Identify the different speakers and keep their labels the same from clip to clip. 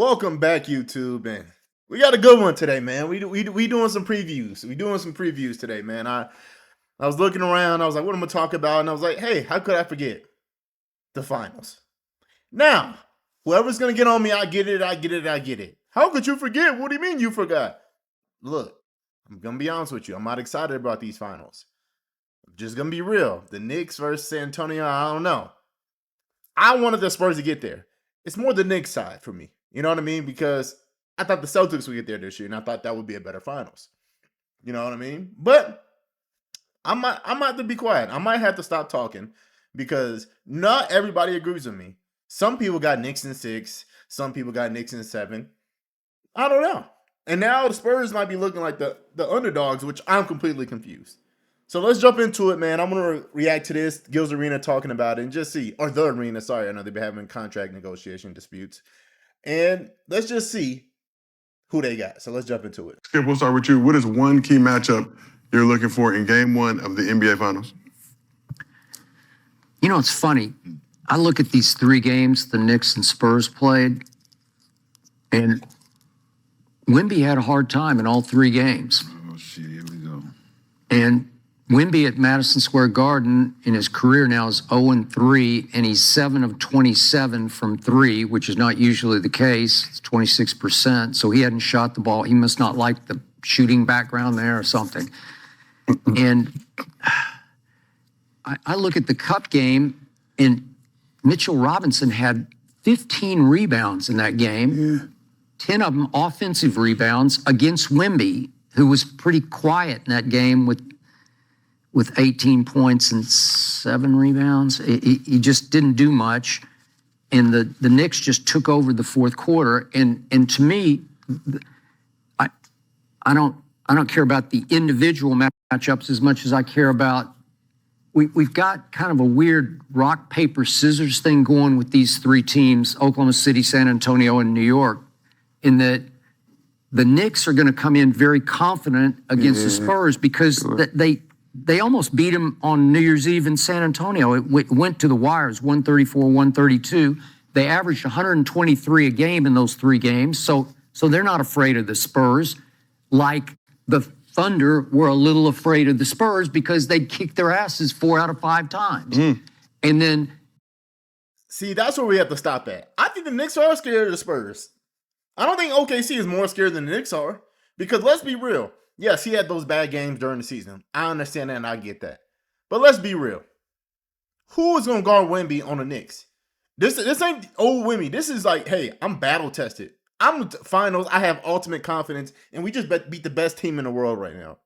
Speaker 1: Welcome back, YouTube, and we got a good one today, man. We doing some previews. We doing some previews today, man. I was looking around. I was like, what am I gonna talk about? And I was like, hey, how could I forget the finals? Now, whoever's gonna get on me, I get it. How could you forget? What do you mean you forgot? Look, I'm gonna be honest with you. I'm not excited about these finals. I'm just gonna be real. The Knicks versus San Antonio. I don't know. I wanted the Spurs to get there. It's more the Knicks side for me. You know what I mean? Because I thought the Celtics would get there this year, and I thought that would be a better finals. You know what I mean? But I might have to be quiet. I might have to stop talking because not everybody agrees with me. Some people got Knicks in 6. Some people got Knicks in 7. I don't know. And now the Spurs might be looking like the underdogs, which I'm completely confused. So let's jump into it, man. I'm going to react to this, Gil's Arena talking about it, and just see, or the Arena, sorry, I know they've been having contract negotiation disputes. And let's just see who they got. So let's jump into it.
Speaker 2: Skip, we'll start with you. What is one key matchup you're looking for in Game 1 of the NBA Finals?
Speaker 3: You know, it's funny. I look at these 3 games the Knicks and Spurs played, and Wemby had a hard time in all 3 games.
Speaker 4: Oh, shit, here we go.
Speaker 3: And Wemby at Madison Square Garden in his career now is 0-3, and he's 7 of 27 from 3, which is not usually the case. It's 26%. So he hadn't shot the ball. He must not like the shooting background there or something. And I look at the Cup game, and Mitchell Robinson had 15 rebounds in that game, 10 of them offensive rebounds against Wemby, who was pretty quiet in that game with 18 points and 7 rebounds. He just didn't do much. And the Knicks just took over the fourth quarter. And to me, I don't care about the individual matchups as much as I care about we've got kind of a weird rock, paper, scissors thing going with these 3 teams, Oklahoma City, San Antonio, and New York, in that the Knicks are going to come in very confident against the Spurs because they almost beat them on New Year's Eve in San Antonio. It went to the wires, 134-132. They averaged 123 a game in those 3 games, so they're not afraid of the Spurs, like the Thunder were a little afraid of the Spurs because they'd kick their asses 4 out of 5 times. And then...
Speaker 1: See, that's where we have to stop at. I think the Knicks are scared of the Spurs. I don't think OKC is more scared than the Knicks are. Because let's be real. Yes, he had those bad games during the season. I understand that and I get that. But let's be real. Who is going to guard Wemby on the Knicks? This ain't old Wemby. This is like, hey, I'm battle tested. I'm finals. I have ultimate confidence. And we just beat the best team in the world right now.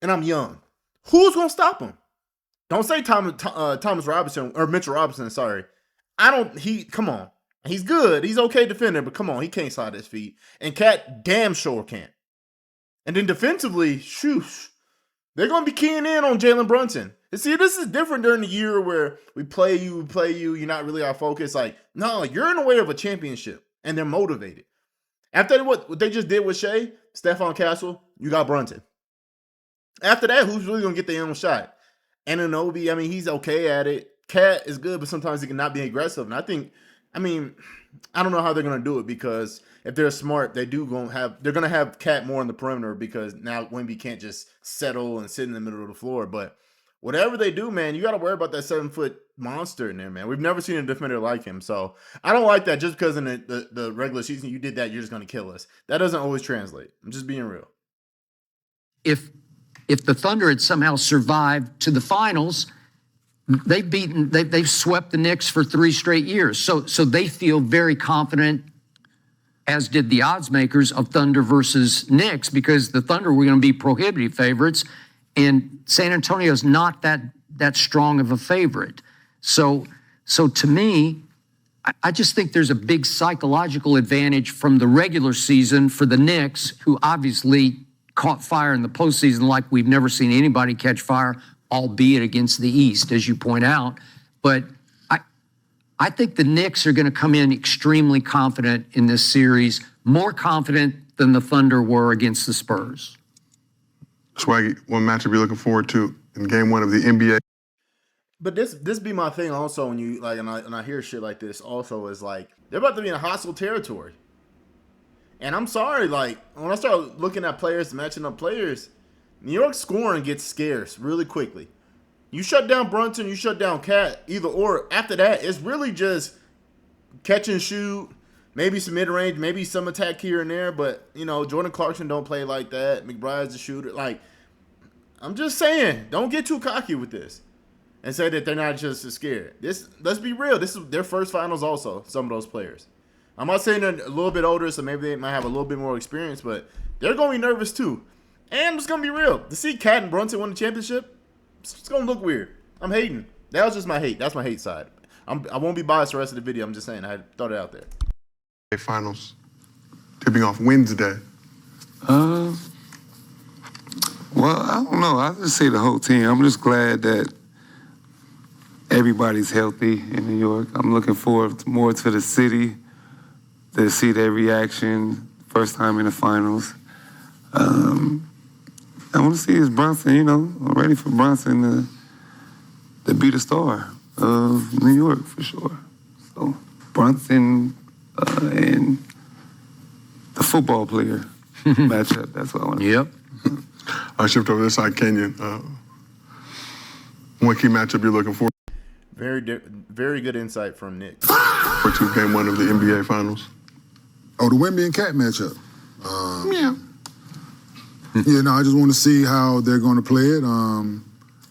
Speaker 1: And I'm young. Who's going to stop him? Don't say Thomas Robinson or Mitchell Robinson, sorry. Come on. He's good. He's okay defender, but come on, he can't slide his feet. And Cat damn sure can't. And then defensively, shoosh, they're going to be keying in on Jalen Brunson. And see, this is different during the year where we play you, you're not really our focus. Like, no, you're in the way of a championship, and they're motivated. After what they just did with Shea, Stephon Castle, you got Brunson. After that, who's really going to get the own shot? Anunoby, I mean, he's okay at it. Cat is good, but sometimes he cannot be aggressive. And I don't know how they're going to do it because if they're smart, they're going to have Cat more on the perimeter because now Wemby can't just settle and sit in the middle of the floor. But whatever they do, man, you got to worry about that 7-foot monster in there, man. We've never seen a defender like him. So I don't like that just because in the regular season you did that, you're just going to kill us. That doesn't always translate. I'm just being real.
Speaker 3: If the Thunder had somehow survived to the finals, they've swept the Knicks for 3 straight years. So they feel very confident, as did the odds makers of Thunder versus Knicks, because the Thunder were going to be prohibitive favorites, and San Antonio's not that strong of a favorite. So to me, I just think there's a big psychological advantage from the regular season for the Knicks, who obviously caught fire in the postseason like we've never seen anybody catch fire, albeit against the East, as you point out. But I think the Knicks are going to come in extremely confident in this series, more confident than the Thunder were against the Spurs.
Speaker 2: Swaggy, one matchup you're looking forward to in Game 1 of the NBA
Speaker 1: But this be my thing also when you like and I hear shit like this also is like they're about to be in a hostile territory. And I'm sorry, like when I start looking at players, matching up players, New York scoring gets scarce really quickly. You shut down Brunson, you shut down Cat, either or. After that, it's really just catch and shoot, maybe some mid range, maybe some attack here and there. But you know, Jordan Clarkson don't play like that. McBride's a shooter. Like I'm just saying, don't get too cocky with this and say that they're not just as scared. Let's be real. This is their first finals also, some of those players. I'm not saying they're a little bit older, so maybe they might have a little bit more experience, but they're going to be nervous too. And it's going to be real. To see Cat and Brunson win the championship, it's going to look weird. I'm hating. That was just my hate. That's my hate side. I won't be biased the rest of the video. I'm just saying. I had thought it out there.
Speaker 2: Finals tipping off Wednesday.
Speaker 4: Well, I don't know. I just say the whole team. I'm just glad that everybody's healthy in New York. I'm looking forward more to the city to see their reaction. First time in the finals. I want to see is Brunson. You know, I'm ready for Brunson to be the star of New York for sure. So Brunson and the football player matchup. That's what I want to.
Speaker 3: Yep.
Speaker 2: I shift over this side, Kenyon. One key matchup you're looking for
Speaker 1: Very good insight from Nick.
Speaker 2: for game one of the NBA Finals.
Speaker 5: Oh, the Wemby and Cat matchup.
Speaker 2: Yeah.
Speaker 5: Yeah, no, I just want to see how they're going to play it.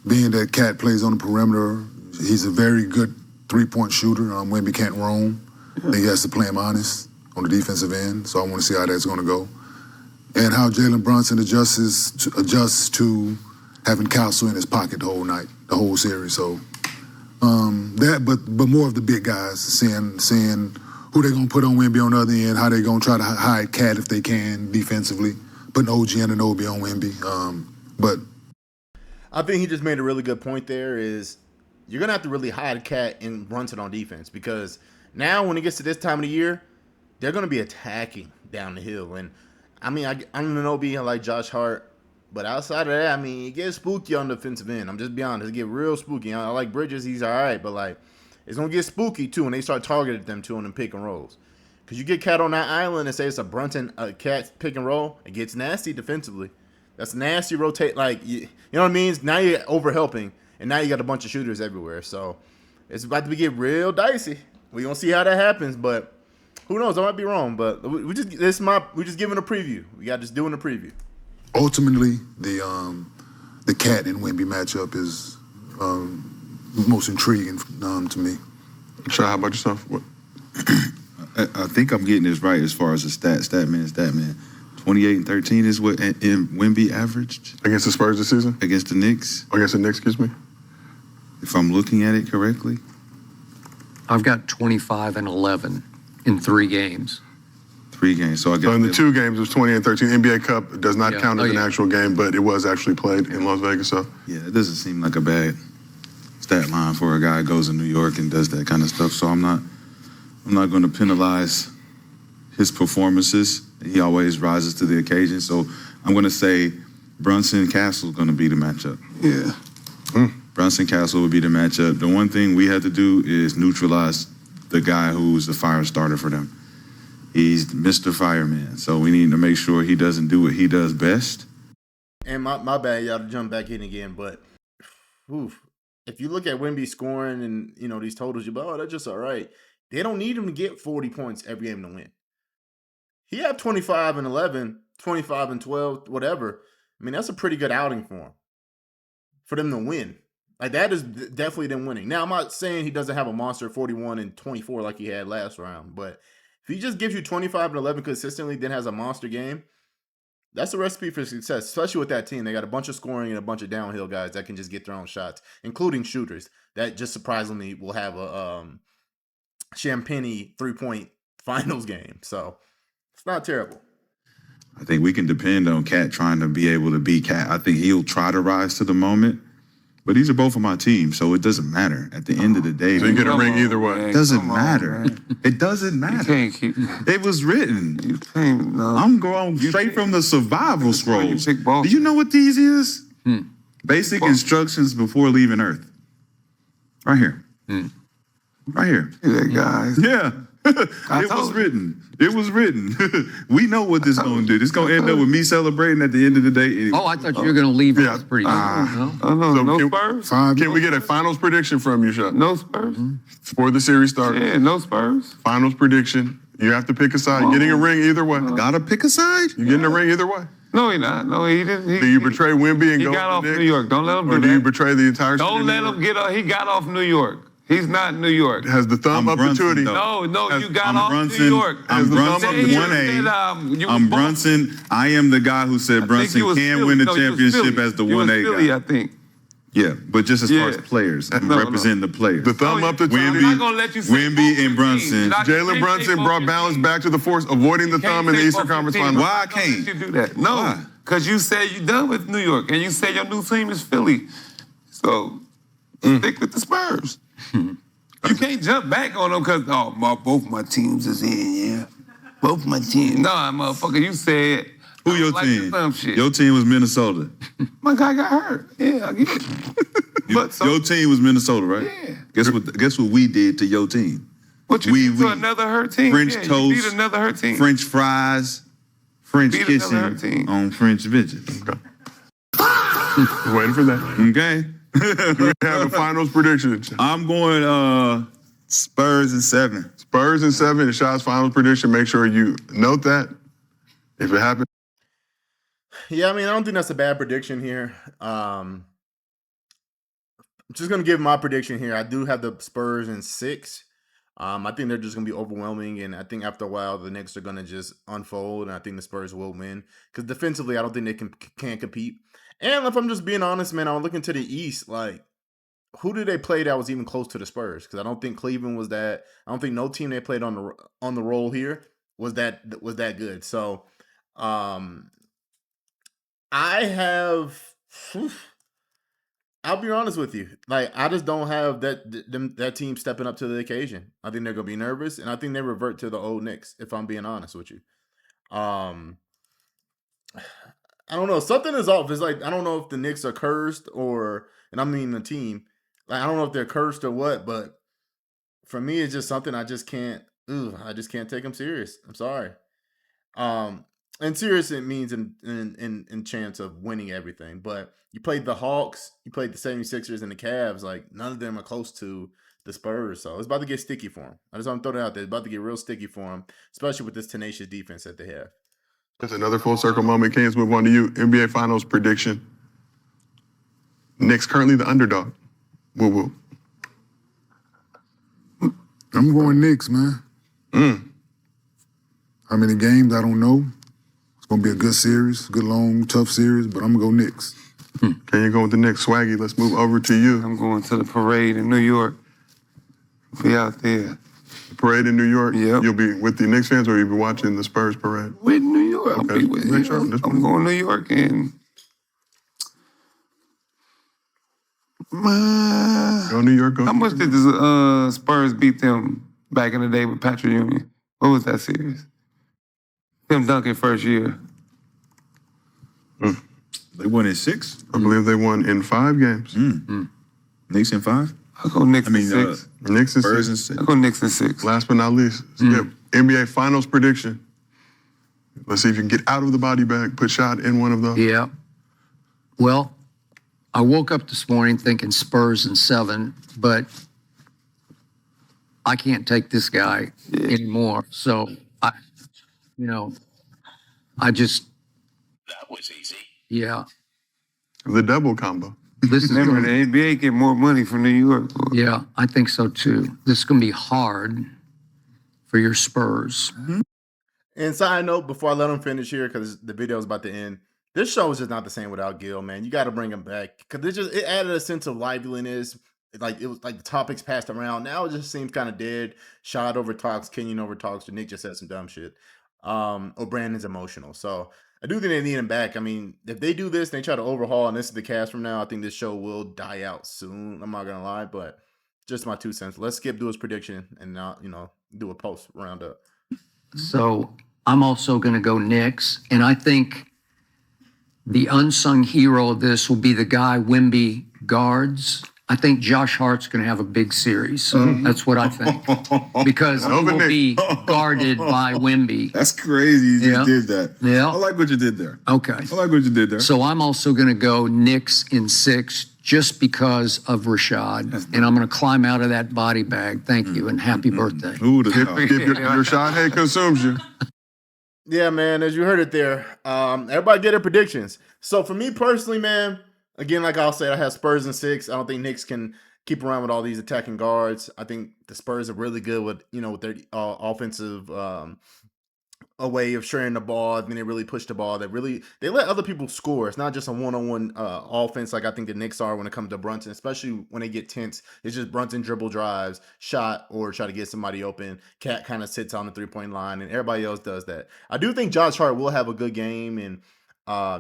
Speaker 5: Being that Cat plays on the perimeter, he's a very good three-point shooter. Wemby can't roam. I think he has to play him honest on the defensive end, so I want to see how that's going to go. And how Jalen Brunson adjusts to having Council in his pocket the whole night, the whole series. So but more of the big guys, seeing who they're going to put on Wemby on the other end, how they're going to try to hide Cat if they can defensively, putting OG and Anunoby on Wemby. But
Speaker 1: I think he just made a really good point there is you're going to have to really hide Cat and Brunson on defense because now when it gets to this time of the year, they're going to be attacking down the hill. And, I mean, I don't know being like Josh Hart, but outside of that, I mean, it gets spooky on the defensive end. I'm just being honest. It get real spooky. I like Bridges. He's all right, but, like, it's going to get spooky, too, when they start targeting them, too, on them pick and rolls. Because you get Cat on that island and say it's a Brunson Cat pick and roll, it gets nasty defensively. That's nasty rotate. Like, you know what I mean? Now you're overhelping, and now you got a bunch of shooters everywhere. So it's about to get real dicey. We're going to see how that happens, but who knows? I might be wrong, but we're just giving a preview. We got just doing a preview.
Speaker 5: ultimately, the Cat and Wemby matchup is most intriguing to me.
Speaker 2: Sure, how about yourself? What?
Speaker 6: I think I'm getting this right as far as the stat man. 28 and 13 is what Wemby averaged
Speaker 2: Against the Spurs this season?
Speaker 6: against the Knicks,
Speaker 2: Against the Knicks, excuse me?
Speaker 6: if I'm looking at it correctly.
Speaker 3: I've got 25 and 11 in 3 games.
Speaker 6: 3 games. So I guess
Speaker 2: So in the 2 games, it was 20 and 13. NBA Cup does not
Speaker 3: Yeah.
Speaker 2: count as
Speaker 3: Oh,
Speaker 2: an
Speaker 3: yeah.
Speaker 2: actual game, but it was actually played in Las Vegas. So
Speaker 6: Yeah, it doesn't seem like a bad stat line for a guy who goes to New York and does that kind of stuff. So I'm not going to penalize his performances. He always rises to the occasion. So I'm going to say Brunson Castle is going to be the matchup.
Speaker 5: Yeah.
Speaker 6: Brunson Castle would be the matchup. The one thing we have to do is neutralize the guy who's the fire starter for them. He's Mr. Fireman. So we need to make sure he doesn't do what he does best.
Speaker 1: And my bad, y'all to jump back in again, but if you look at Wemby scoring and these totals, you're like, oh, that's just all right. They don't need him to get 40 points every game to win. He had 25 and 11, 25 and 12, whatever. I mean, that's a pretty good outing for him. For them to win. Like, that is definitely them winning. Now, I'm not saying he doesn't have a monster 41 and 24 like he had last round, but if he just gives you 25 and 11 consistently, then has a monster game, that's a recipe for success, especially with that team. They got a bunch of scoring and a bunch of downhill guys that can just get their own shots, including shooters that just surprisingly will have a Champagne 3-point finals game. So it's not terrible.
Speaker 6: I think we can depend on Cat trying to be able to beat Cat. I think he'll try to rise to the moment. But these are both of my teams, so it doesn't matter. At the end of the day,
Speaker 2: you
Speaker 6: man,
Speaker 2: get a ring either way.
Speaker 6: it doesn't matter. It doesn't matter.
Speaker 4: You can't keep.
Speaker 6: It was written.
Speaker 4: You can't. No.
Speaker 6: I'm going straight from the survival scrolls.
Speaker 4: pick ball.
Speaker 6: Do you know what these is? Basic instructions before leaving Earth. Right here. Right here.
Speaker 4: That guys.
Speaker 6: Yeah. It was written. It was written. We know what this going to do. This going to end up with me celebrating at the end of the day. Anyway.
Speaker 3: Oh, I thought you were going to leave
Speaker 2: Yeah.
Speaker 3: us pretty
Speaker 4: No,
Speaker 2: So
Speaker 4: no
Speaker 2: can-
Speaker 4: Spurs.
Speaker 2: Can we get a finals prediction from you, Shaq?
Speaker 4: No Spurs.
Speaker 2: Before the series starts.
Speaker 4: Yeah, no Spurs.
Speaker 2: Finals prediction. You have to pick a side. You're getting a ring either way.
Speaker 6: Gotta pick a side.
Speaker 2: You're getting a ring either way.
Speaker 4: No, he not. No, he didn't.
Speaker 2: Do you betray Wemby and
Speaker 4: He
Speaker 2: go
Speaker 4: got
Speaker 2: to
Speaker 4: off
Speaker 2: the Knicks?
Speaker 4: New York. Don't let him
Speaker 2: Or
Speaker 4: do
Speaker 2: do you
Speaker 4: that.
Speaker 2: betray the entire city
Speaker 4: Don't
Speaker 2: of
Speaker 4: let
Speaker 2: New
Speaker 4: him
Speaker 2: York?
Speaker 4: get off. He got off New York. He's not New York.
Speaker 2: Has the thumb
Speaker 6: I'm
Speaker 2: up
Speaker 6: Brunson,
Speaker 2: to Tootie.
Speaker 6: though.
Speaker 4: No, you got
Speaker 6: I'm
Speaker 4: off
Speaker 6: Brunson.
Speaker 4: New York.
Speaker 6: I'm
Speaker 2: the
Speaker 6: Brunson
Speaker 2: thumb up to
Speaker 6: 1A. I'm Brunson. I am the guy who said Brunson can win the championship as the 1A guy.
Speaker 4: I think.
Speaker 6: Yeah, but just as far as
Speaker 4: Yeah.
Speaker 6: players, I'm
Speaker 4: No,
Speaker 6: representing the players.
Speaker 2: The thumb up to
Speaker 4: I'm
Speaker 2: Wemby.
Speaker 4: not gonna let you say
Speaker 6: Wemby
Speaker 4: both
Speaker 6: and
Speaker 4: your
Speaker 6: Brunson.
Speaker 4: teams. I
Speaker 2: Jalen
Speaker 4: can't
Speaker 2: Brunson
Speaker 4: say
Speaker 2: brought
Speaker 4: both
Speaker 2: balance
Speaker 4: your
Speaker 2: back to the force, avoiding the
Speaker 4: teams.
Speaker 2: thumb in the
Speaker 4: Can't say
Speaker 2: Eastern
Speaker 4: both your
Speaker 2: Conference
Speaker 4: teams.
Speaker 2: Finals.
Speaker 6: Why I
Speaker 4: I'm not gonna let
Speaker 6: can't?
Speaker 4: you do that? No,
Speaker 6: Why?
Speaker 4: because you said you're done with New York, and you said your new team is Philly. So stick with the Spurs. You can't jump back on them because both my teams is in. Yeah, both my teams. Nah, motherfucker, you said
Speaker 6: Who your
Speaker 4: like
Speaker 6: team?
Speaker 4: the thumb shit.
Speaker 6: Your team was Minnesota.
Speaker 4: My guy got hurt. Yeah, I get it. But so,
Speaker 6: Your team was Minnesota, right?
Speaker 4: Yeah.
Speaker 6: Guess what we did to your team?
Speaker 4: what you did to another hurt team?
Speaker 6: French
Speaker 4: yeah,
Speaker 6: toast,
Speaker 4: you beat another hurt team.
Speaker 6: French fries, French
Speaker 4: Beat another hurt
Speaker 6: kissing
Speaker 4: team.
Speaker 6: on French bitches.
Speaker 2: Waiting for that.
Speaker 6: Okay.
Speaker 2: We have a finals prediction.
Speaker 6: I'm going Spurs in 7.
Speaker 2: Spurs in 7, the Shot's finals prediction. Make sure you note that. If it happens,
Speaker 1: Yeah, I mean, I don't think that's a bad prediction here. I'm just gonna give my prediction here. I do have the Spurs in 6. I think they're just gonna be overwhelming, and I think after a while the Knicks are gonna just unfold, and I think the Spurs will win because defensively, I don't think they can compete. And if I'm just being honest, man, I'm looking to the East. Like, who did they play that was even close to the Spurs? Because I don't think Cleveland was that. I don't think no team they played on the roll here was that good. So, I have. I'll be honest with you. Like, I just don't have that team stepping up to the occasion. I think they're gonna be nervous, and I think they revert to the old Knicks. If I'm being honest with you, I don't know. Something is off. It's like I don't know if the Knicks are cursed and I mean the team. Like I don't know if they're cursed or what. But for me, it's just something I just can't. I just can't take them serious. I'm sorry. And serious it means in chance of winning everything. But you played the Hawks, you played the 76ers and the Cavs. Like none of them are close to the Spurs. So it's about to get sticky for them. I just want to throw that out there. It's about to get real sticky for them, especially with this tenacious defense that they have.
Speaker 2: that's another full circle moment. Kings, move on to you. NBA finals prediction. Knicks currently the underdog. Woo.
Speaker 5: I'm going Knicks, man. How many games? I don't know. It's going to be a good series, good, long, tough series, but I'm going to go Knicks.
Speaker 2: Can you go with the Knicks? Swaggy, let's move over to you.
Speaker 4: I'm going to the parade in New York. Be out there.
Speaker 2: Parade in New York.
Speaker 4: Yep.
Speaker 2: You'll be with the Knicks fans or you'll be watching the Spurs parade?
Speaker 4: With New York.
Speaker 2: Okay.
Speaker 4: I'll be with
Speaker 2: Make
Speaker 4: you.
Speaker 2: sure. Just-
Speaker 4: I'm going to New York and
Speaker 2: Go New York. Go.
Speaker 4: how much did the Spurs beat them back in the day with Patrick Union? What was that series? Tim Duncan first year.
Speaker 6: They won in 6.
Speaker 2: I believe they won in 5 games.
Speaker 6: Knicks in 5.
Speaker 4: I'll go Knicks
Speaker 6: I mean,
Speaker 4: in 6.
Speaker 2: Knicks and
Speaker 6: Spurs in
Speaker 2: 6.
Speaker 6: 6.
Speaker 4: I'll go Knicks in 6.
Speaker 2: Last but not least, Skip, NBA finals prediction. Let's see if you can get out of the body bag, put shot in one of those.
Speaker 3: Yeah. Well, I woke up this morning thinking Spurs in 7, but I can't take this guy anymore. So I just. That was easy. Yeah.
Speaker 2: The double combo.
Speaker 3: This is
Speaker 4: Remember,
Speaker 3: gonna,
Speaker 4: the NBA get more money from New York.
Speaker 3: yeah, I think so too. This is going to be hard for your Spurs.
Speaker 1: And side note, before I let him finish here, because the video is about to end, this show is just not the same without Gil, man. You got to bring him back because it added a sense of liveliness. Like it was like the topics passed around. Now it just seems kind of dead. Shot over talks, Kenyon over talks, or Nick just said some dumb shit. Or Brandon's emotional. So I do think they need him back. I mean, if they do this and they try to overhaul, and this is the cast from now, I think this show will die out soon. I'm not gonna lie, but just my 2 cents. Let's skip do his prediction and not, do a post roundup.
Speaker 3: So I'm also going to go Knicks, and I think the unsung hero of this will be the guy Wemby guards. I think Josh Hart's going to have a big series. That's what I think. Because he
Speaker 2: Over
Speaker 3: will
Speaker 2: Nick.
Speaker 3: be guarded by Wemby.
Speaker 6: That's crazy. You just
Speaker 3: Yeah.
Speaker 6: did that.
Speaker 3: Yeah.
Speaker 6: I like what you did there.
Speaker 3: Okay.
Speaker 6: I like what you did there.
Speaker 3: So I'm also going to go Knicks in 6 just because of Rashad. And I'm going to climb out of that body bag. Thank you and happy birthday.
Speaker 6: Who would have
Speaker 2: If,
Speaker 6: thought?
Speaker 2: if your shot head consumes you.
Speaker 1: Yeah, man, as you heard it there, everybody get their predictions. So for me personally, man, again, like I'll say, I have Spurs in 6. I don't think Knicks can keep around with all these attacking guards. I think the Spurs are really good with, with their offensive a way of sharing the ball. I mean, they really push the ball. They let other people score. It's not just a one-on-one offense like I think the Knicks are when it comes to Brunson, especially when they get tense. It's just Brunson dribble drives, shot, or try to get somebody open. Cat kind of sits on the three-point line, and everybody else does that. I do think Josh Hart will have a good game, and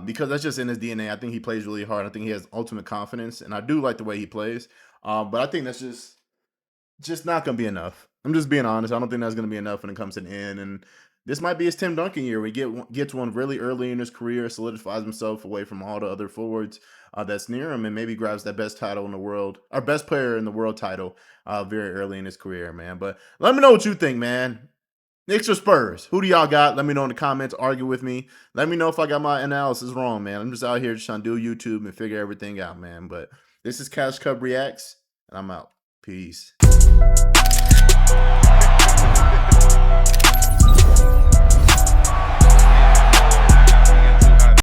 Speaker 1: because that's just in his DNA. I think he plays really hard. I think he has ultimate confidence, and I do like the way he plays. But I think that's just not going to be enough. I'm just being honest. I don't think that's going to be enough when it comes to the end, and this might be his Tim Duncan year. We gets one really early in his career, solidifies himself away from all the other forwards that's near him, and maybe grabs that best title in the world, or best player in the world title very early in his career, man. But let me know what you think, man. Knicks or Spurs? Who do y'all got? Let me know in the comments. Argue with me. Let me know if I got my analysis wrong, man. I'm just out here just trying to do YouTube and figure everything out, man. But this is Cash Cub Reacts, and I'm out. Peace.